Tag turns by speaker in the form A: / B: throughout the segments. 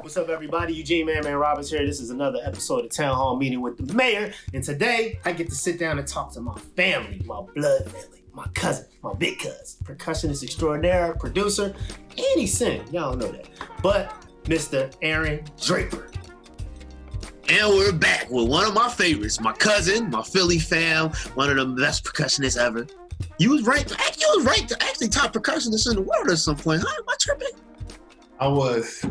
A: What's up, everybody? Eugene Man Roberts here. This is another episode of Town Hall Meeting with the Mayor. And today, I get to sit down and talk to my family, my blood family, my cousin, my big cousin, percussionist extraordinaire, producer, and he sing. Y'all know that. But Mr. Aaron Draper.
B: And we're back with one of my favorites, my cousin, my Philly fam, one of the best percussionists ever. You was ranked actually top percussionist in the world at some point. Huh? Am I tripping?
C: I was.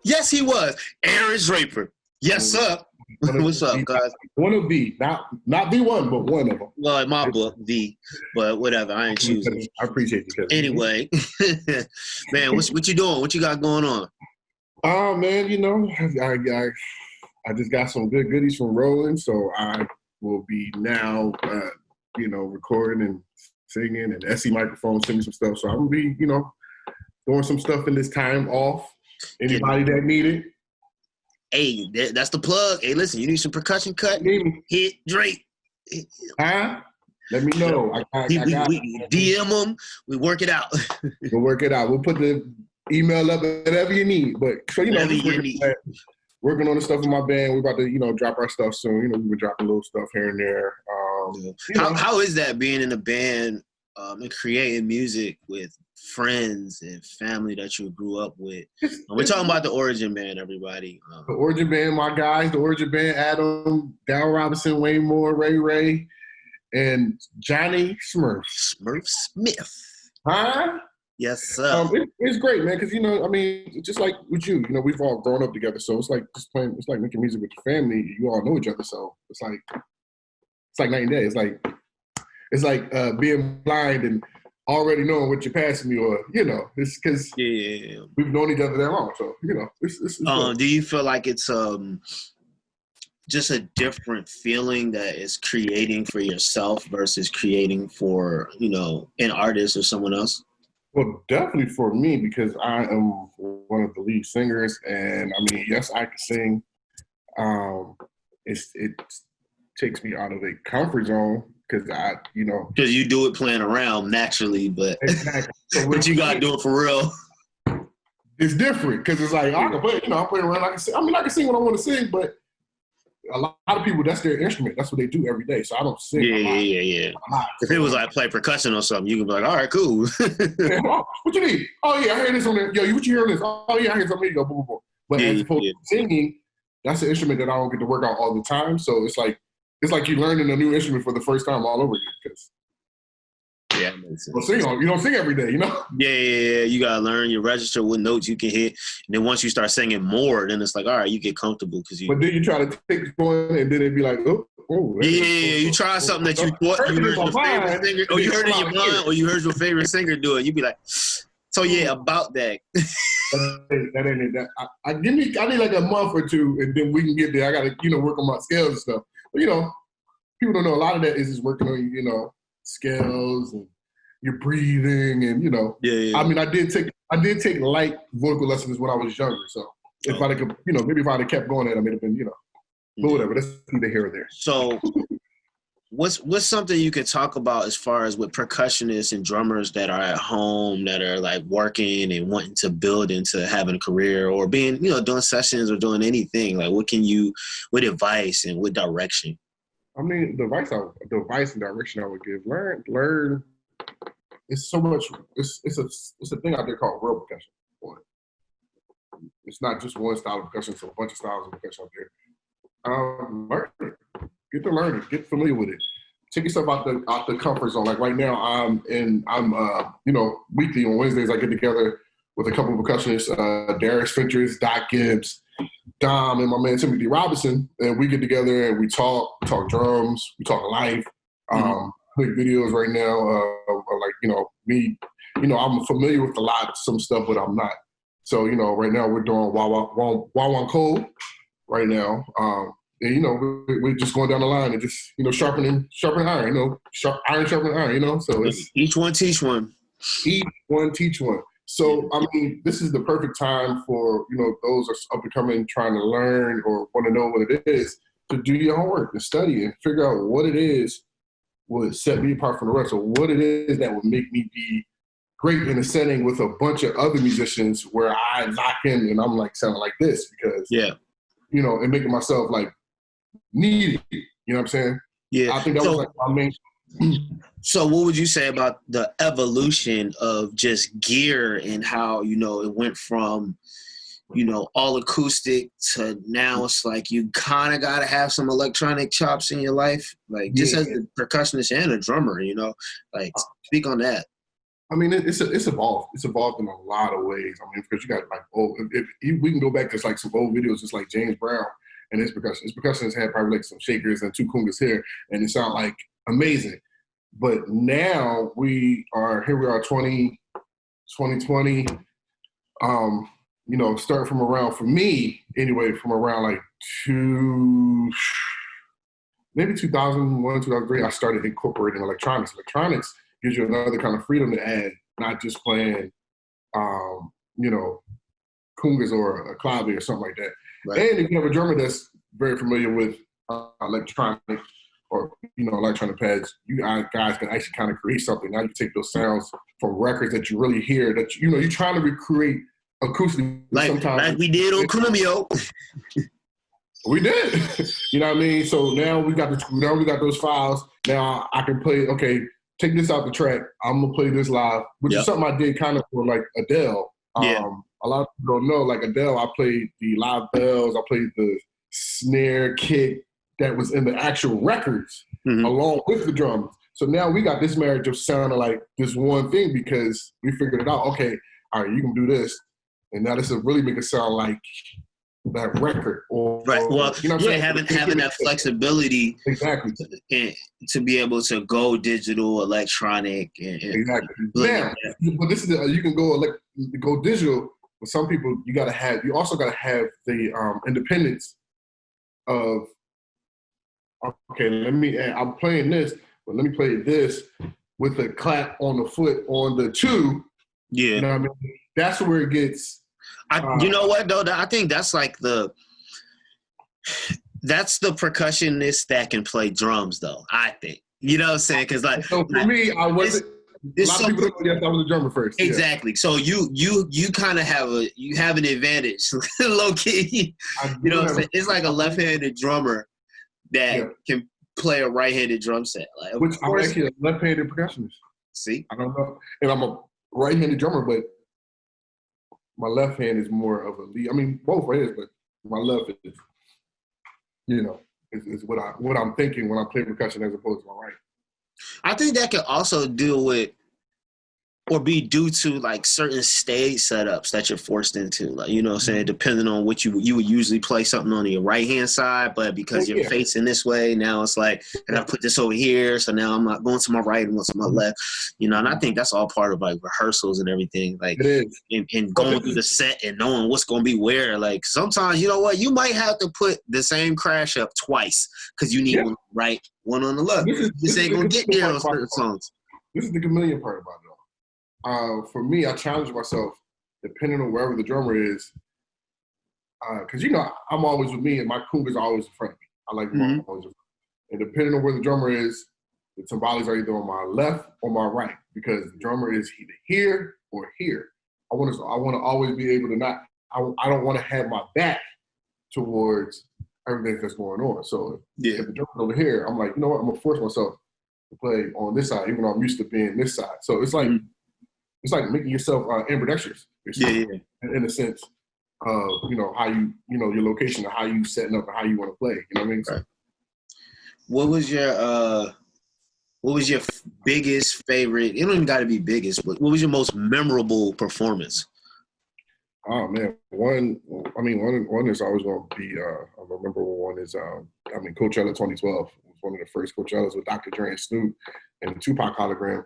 B: Yes, he was. Aaron Draper. Yes, sir. What's up, guys?
C: One of the, not the one, but one of them.
B: Well, in my book, the, but whatever. I ain't choosing.
C: I appreciate you.
B: Anyway, man, what you doing? What you got going on?
C: Oh man, you know, I just got some good goodies from Roland, so I will be now, recording and singing and SE microphone, singing some stuff. So I'm gonna be, doing some stuff in this time off. Anybody that need it?
B: Hey, that's the plug. Hey, listen, you need some percussion cut? Hit Drake.
C: Huh? Let me know.
B: We DM them. We work it out.
C: We'll work it out. We'll put the email up, whatever you need. But so working on the stuff in my band. We're about to, drop our stuff soon. We've been dropping little stuff here and there.
B: How is that being in a band and creating music with friends and family that you grew up with? We're talking about the Origin Band, everybody.
C: The Origin Band, my guys, the Origin Band, Adam, Dal Robinson, Wayne Moore, Ray, and Johnny Smurf
B: Smith.
C: Huh?
B: Yes, sir.
C: It's great, man, because, just like with you, we've all grown up together, so it's like just playing, it's like making music with your family. You all know each other, so it's like night and day. It's like being blind and already knowing what you're passing me, or it's because we've known each other that long. So it's
B: do you feel like it's just a different feeling that is creating for yourself versus creating for an artist or someone else?
C: Well, definitely for me, because I am one of the lead singers, and yes, I can sing. It takes me out of a comfort zone. Because
B: because you do it playing around naturally, but
C: exactly. So
B: but you gotta do it for real.
C: It's different because it's like I can play, I'm playing around. I can sing. I can sing when I want to sing, but a lot of people, that's their instrument. That's what they do every day. So I don't sing.
B: Yeah. If it was like play percussion or something, you can be like, all right, cool.
C: What you need? Oh yeah, I heard this on there. Yo, what you hear on this? Oh yeah, I heard something. Go boom, boom. But as opposed to singing, that's an instrument that I don't get to work out all the time. So it's like you're learning a new instrument for the first time all over again.
B: Yeah,
C: you don't sing every day,
B: Yeah. You gotta learn your register, what notes you can hit, and then once you start singing more, then it's like, all right, you get comfortable because you.
C: But then you try to take one, and then it'd be like,
B: you try something that you thought you heard your favorite singer, or you heard in your mind, or you heard your favorite singer do it. You'd be like, so yeah, about that.
C: That ain't it. I need like a month or two, and then we can get there. I gotta work on my scales and stuff. But, people don't know a lot of that is just working on, scales and your breathing and,
B: Yeah.
C: I did take light vocal lessons when I was younger. So if I could, maybe if I'd have kept going at it, I may have been, but whatever. That's neither here or there.
B: So what's something you could talk about as far as with percussionists and drummers that are at home that are like working and wanting to build into having a career or being, doing sessions or doing anything? Like what advice and what direction?
C: The advice and direction I would give, learn. It's so much, it's a thing out there called world percussion. It's not just one style of percussion, it's a bunch of styles of percussion out there. Learn it. Get to learn it. Get familiar with it. Take yourself out the comfort zone. Like right now, I'm weekly on Wednesdays I get together with a couple of percussionists, Darius Fentress, Doc Gibbs, Dom, and my man Timothy Robinson, and we get together and we talk drums, we talk life, make videos right now. Me, I'm familiar with some stuff, but I'm not. So right now we're doing Wah Code right now. And, we're just going down the line and just, sharpening iron, iron sharpening iron, so it's
B: each one teach one.
C: Each one teach one. So, this is the perfect time for, those up and coming, trying to learn or want to know what it is, to do your homework and study and figure out what it is would set me apart from the rest, or what it is that would make me be great in a setting with a bunch of other musicians where I lock in and I'm like sounding like this because, and making myself like needy. You know what I'm saying?
B: Yeah.
C: I think that was like my main.
B: So what would you say about the evolution of just gear and how, it went from, all acoustic to now it's like you kind of got to have some electronic chops in your life, like just as a percussionist and a drummer, like speak on that.
C: I mean, it's evolved. It's evolved in a lot of ways. I mean, because you got like if we can go back to like some old videos, just like James Brown and his percussion. His percussionists had probably like some shakers and 2 congas here, and it sounded like amazing. But now we are 2020. Start from around, for me anyway, from around like maybe 2001, 2003, I started incorporating electronics. Electronics gives you another kind of freedom to add, not just playing, congas or a clave or something like that. Right. And if you have a drummer that's very familiar with electronic or, electronic pads, you guys can actually kind of create something. Now you take those sounds from records that you really hear that, you're trying to recreate acoustically.
B: Like we did on Crumio.
C: We did. You know what I mean? So now we got those files. Now I can play, okay, take this out the track. I'm going to play this live, which is something I did kind of for like Adele. A lot of people don't know, like Adele, I played the live bells, I played the snare kick that was in the actual records along with the drums. So now we got this marriage of sounding like this one thing because we figured it out. Okay, all right, you can do this. And now this will really make it sound like that record.
B: Right. Well, having that flexibility
C: exactly
B: to be able to go digital, electronic, and
C: exactly. Now, but this is you can go digital. But some people you also got to have the independence of, okay, I'm playing this, but let me play this with a clap on the foot on the 2.
B: Yeah.
C: You know what I mean? That's where it gets.
B: You know what though? I think that's like that's the percussionist that can play drums though. I think, you know what I'm saying? Because like,
C: so for me, I wasn't. A lot of people don't know, yes, I was a drummer first.
B: Exactly. Yeah. So you kind of have an advantage, low key. You know what I'm saying? It's like a left-handed drummer that can play a right-handed drum set. Like,
C: which I'm actually a left-handed percussionist.
B: See,
C: I don't know, and I'm a right-handed drummer, but my left hand is more of a lead. I mean, both hands, but my left is, is what I'm thinking when I play percussion as opposed to my right.
B: I think that could also deal with or be due to like certain stage setups that you're forced into, like, you know what I'm saying, depending on what you would usually play something on your right hand side, but because you're facing this way, now it's like I gotta put this over here, so now I'm not going to my right and going to my left, and I think that's all part of like rehearsals and everything, like and going through the set and knowing what's going to be where. Like sometimes, you know what, you might have to put the same crash up twice because you need one on the right, one on the left. This ain't gonna get there on certain songs.
C: This is the chameleon part about it. For me, I challenge myself, depending on wherever the drummer is, because I'm always with me, and my congas are always in front of me. I like them always in front. And depending on where the drummer is, the timbales are either on my left or my right, because the drummer is either here or here. I want to always be able to not. I don't want to have my back towards everything that's going on. So if the drummer's over here, I'm like, you know what? I'm gonna force myself to play on this side, even though I'm used to being this side. So it's like. It's like making yourself ambidextrous. In a sense of, how you, your location and how you setting up and how you want to play. You know what I mean?
B: Right. What was your biggest favorite? It don't even got to be biggest, but what was your most memorable performance?
C: Oh man, one is always going to be. I remember one is. Coachella 2012 was one of the first Coachellas with Dr. Dre and Snoop and the Tupac hologram.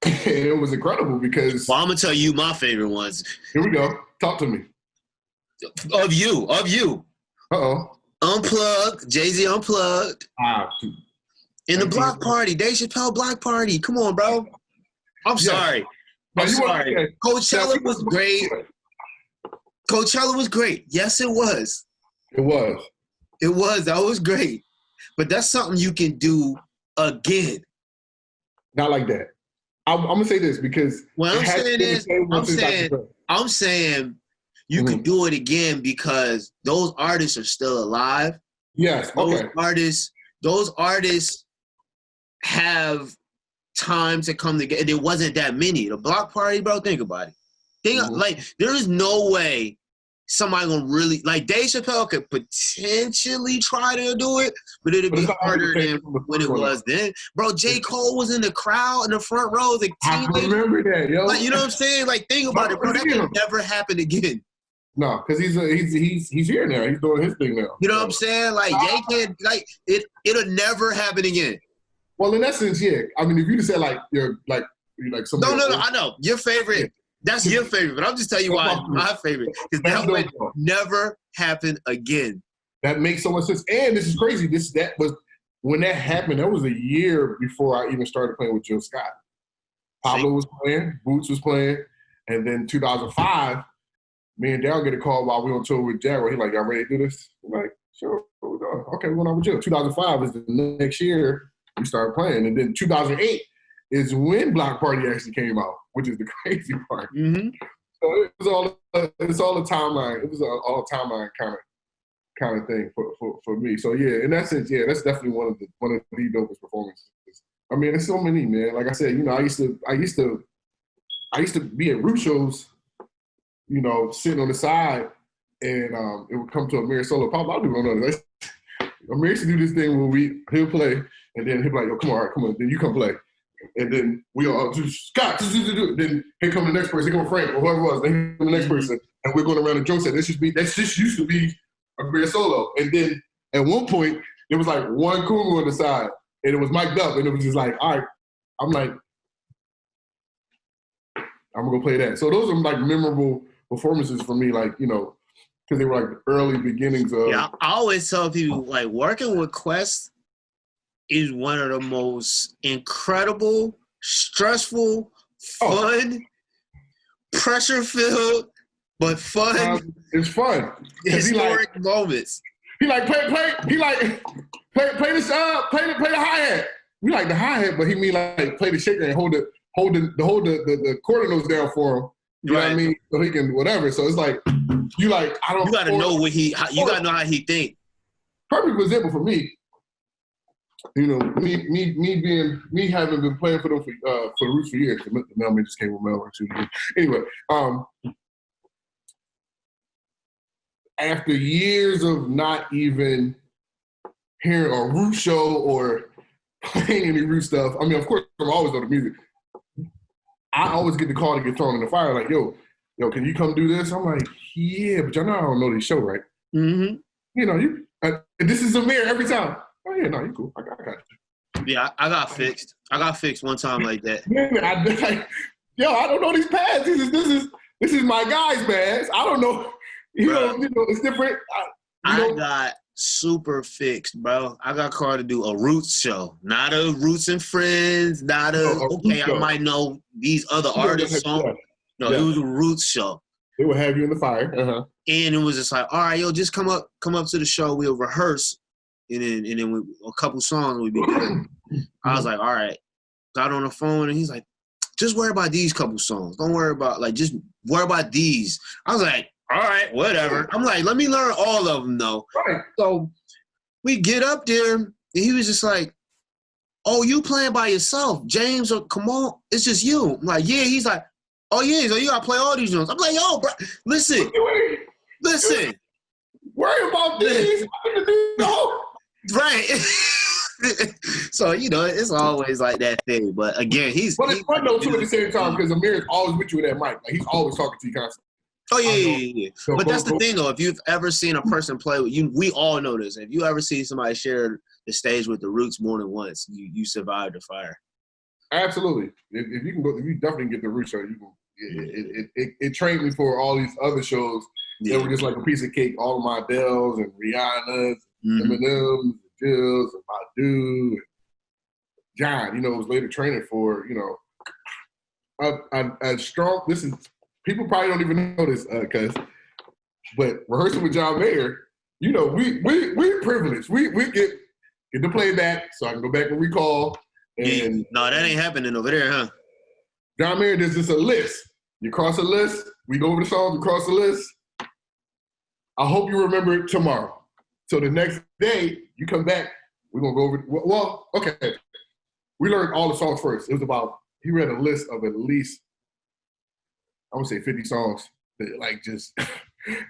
C: And it was incredible because.
B: Well, I'm gonna tell you my favorite ones.
C: Here we go. Talk to me.
B: Of you.
C: Uh-oh.
B: Unplugged. Jay-Z Unplugged. In the block party. Dave Chappelle block party. Come on, bro. I'm sorry. I'm sorry. Coachella was great. Coachella was great. Yes, it was.
C: It was.
B: That was great. But that's something you can do again.
C: Not like that. I'm gonna say this because
B: what I'm saying is, I'm saying you
C: Mhm.
B: could do it again because those artists are still alive.
C: Yes. Okay.
B: Those artists have time to come together. There wasn't that many. The block party, bro. Think about it. Like there is no way somebody gonna really like Dave Chappelle could potentially try to do it, but it'd be harder than when it was then. Bro, J. Cole was in the crowd in the front row.
C: I remember that, yo.
B: Like, you know what I'm saying? Like, think about it, bro. That can never happen again.
C: No, because he's here now. He's doing his thing now.
B: You know what I'm saying? Like, Jay can't like it'll never happen again.
C: Well, in essence, yeah. I mean, if you just said like you're like somebody.
B: No, I know your favorite. Yeah. That's your favorite, but I'm just telling you why it's my favorite. Because that would never happen again.
C: That makes so much sense. And this is crazy. That was when that happened. That was a year before I even started playing with Jill Scott. Pablo was playing, Boots was playing, and then 2005, me and Daryl get a call while we on tour with Jaguar. He's like, "Y'all ready to do this?" I'm like, "Sure, okay, we're going on with Jill." 2005 is the next year we started playing, and then 2008 is when Block Party actually came out, which is the crazy part.
B: Mm-hmm.
C: So it's all a timeline. It was all timeline kind of thing for me. So yeah, in that sense, yeah, that's definitely one of the dopest performances. I mean, there's so many, man. Like I said, you know, I used to be at root shows, you know, sitting on the side, and it would come to Amir solo pop. I do know that. Amir used to do this thing where he'll play, and then he'll be like, "Yo, come on, then you come play." And then we all Scott, then here come the next person, here come Frank or whoever it was, then here come the next person, and we're going around the drum set. That just used to be a Amir solo. And then at one point there was like one Kumu on the side, and it was mic'd up, and it was just like, all right, I'm like, I'm gonna go play that. So those are like memorable performances for me, like, you know, because they were like the early beginnings of.
B: Yeah, I always tell people like working with Quest is one of the most incredible, stressful, fun, pressure-filled, but fun.
C: It's fun.
B: Historic moments.
C: He like play the hi-hat. We like the hi-hat, but he mean like play the shaker and hold the quarter notes down for him. You know what I mean? So he can whatever. So it's like you gotta know you gotta know how he think. Perfect example for me. You know, me having been playing for them for the Roots for years. The mailman just came with mail too. Anyway, after years of not even hearing a Root show or playing any Root stuff, I mean, of course, I'm always on the music. I always get the call to get thrown in the fire, like, yo, can you come do this? I'm like, yeah, but y'all know I don't know this show, right?
B: Mm-hmm.
C: You know, this is Amir every time. Oh yeah, no, you cool. I got you.
B: Yeah, I got fixed. I got fixed one time like that.
C: Man, I don't know these pads. This is my guy's pads. I don't know. You know, it's different.
B: I got super fixed, bro. I got called to do a Roots show, not a Roots and Friends, not I might know these other artists' songs. No, it was a Roots show.
C: They would have you in the fire. Uh-huh.
B: And it was just like, all right, yo, just come up to the show. We'll rehearse. And then a couple songs would be good. I was like, all right. Got on the phone and he's like, just worry about these couple songs. Don't worry about just worry about these. I was like, all right, whatever. I'm like, let me learn all of them though.
C: Right.
B: So we get up there and he was just like, oh, you playing by yourself, James? Come on, it's just you. I'm like, yeah. He's like, oh yeah, so you gotta play all these songs. I'm like, yo, bro, listen.
C: Worry about these. No.
B: Right. So, you know, it's always like that thing. But again,
C: But it's fun though too at the same time because Amir is always with you with that mic. Like he's always talking to you constantly.
B: Oh yeah. But that's the thing though. If you've ever seen a person play with you, we all know this. If you ever see somebody share the stage with the Roots more than once, you survived the fire.
C: Absolutely. If you can go, if you definitely get the Roots show, you can. It trained me for all these other shows. They were just like a piece of cake. All of my Adeles and Rihanna's, Eminem's, Jill's, and Manduke, and John. You know, was later training for a strong. This is people probably don't even know this, but rehearsing with John Mayer, you know, we privileged. We get to play back, so I can go back and recall. And
B: no, that ain't happening over there, huh?
C: John Mayer, there's just a list. You cross a list, we go over the songs, we cross the list. I hope you remember it tomorrow. So the next day, you come back, we're going to go over, well, okay. We learned all the songs first. It was about, he read a list of at least, I would say 50 songs that like just,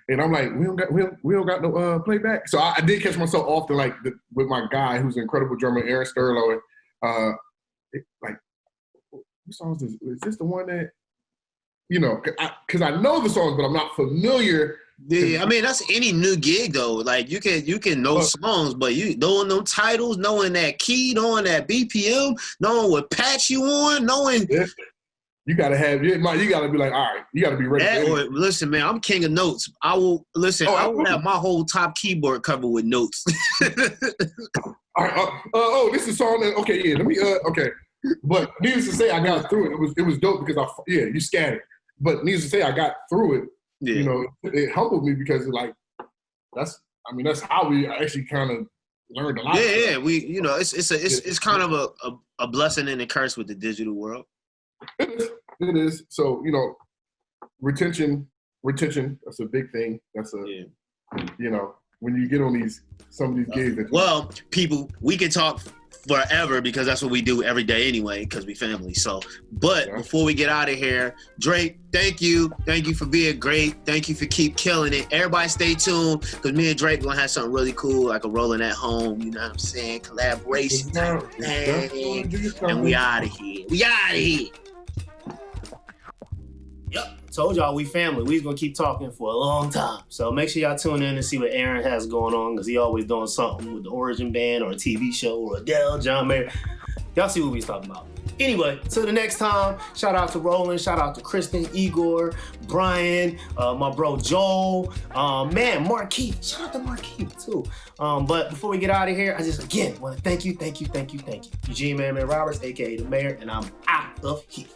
C: and I'm like, we don't got no playback. So I did catch myself often like with my guy who's an incredible drummer, Aaron Draper. Like, what songs is this the one that, you know, because I know the songs, but I'm not familiar.
B: Yeah, I mean that's any new gig though. Like you can know songs, but you knowing them titles, knowing that key, knowing that BPM, knowing what patch you on, knowing.
C: Yeah. You gotta have you gotta be like, all right, you gotta be ready.
B: Listen, man, I'm king of notes. I will listen. I will have my whole top keyboard covered with notes.
C: All right. This is song that okay. Yeah, let me. Okay, but needless to say, I got through it. It was dope because you scattered. But needless to say, I got through it. Yeah. You know, it humbled me because like that's how we actually kind of learned a lot.
B: Yeah. We it's kind of a blessing and a curse with the digital world.
C: It is. So, you know, retention, that's a big thing. That's you know, when you get on some of these gigs.
B: Well, people, we can talk forever because that's what we do every day anyway because we family. So, but before we get out of here, Drake, thank you for being great. Thank you for keep killing it. Everybody stay tuned because me and Drake gonna have something really cool like a Rolling at Home, you know what I'm saying, collaboration type of thing. And we out of here.
A: Yep, told y'all we family. We's gonna keep talking for a long time. So make sure y'all tune in and see what Aaron has going on because he always doing something with the Origin Band or a TV show or Adele, John Mayer. Y'all see what we's talking about. Anyway, till the next time, shout out to Roland, shout out to Kristen, Igor, Brian, my bro Joel, Marquis. Shout out to Marquis too. But before we get out of here, I just again want to thank you. Eugene Man Roberts, aka the Mayor, and I'm out of here.